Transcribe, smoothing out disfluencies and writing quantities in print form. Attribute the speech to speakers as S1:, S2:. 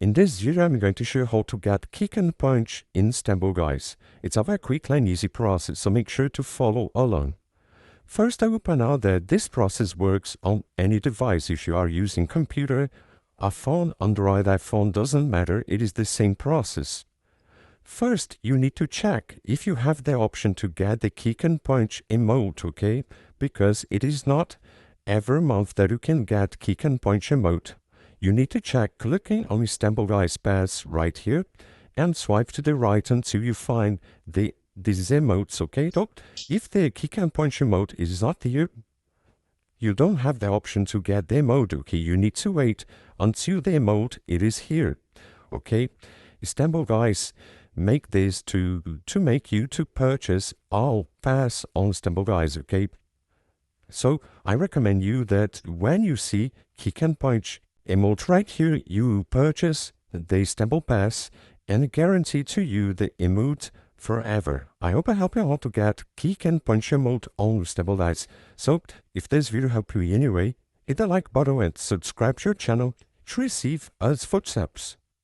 S1: In this video, I'm going to show you how to get kick and punch in Stumble Guys. It's a very quick and easy process, so make sure to follow along. First, I will point out that this process works on any device. If you are using computer, a phone, Android, iPhone, doesn't matter, it is the same process. First, you need to check if you have the option to get the kick and punch emote, okay? Because it is not every month that you can get kick and punch emote. You need to check clicking on Stumble Guys Pass right here and swipe to the right until you find these emotes, okay? So if the kick and punch emote is not here, you don't have the option to get the emote, okay? You need to wait until the emote it is here, okay? Stumble Guys make this to make you to purchase all pass on Stumble Guys, okay? So I recommend you that when you see kick and punch emote right here, you purchase the Stumble Pass and guarantee to you the emote forever. I hope I help you out to get kick and punch emote on Stumble Guys. So if this video helped you in any way, hit the like button and subscribe to your channel to receive us footsteps.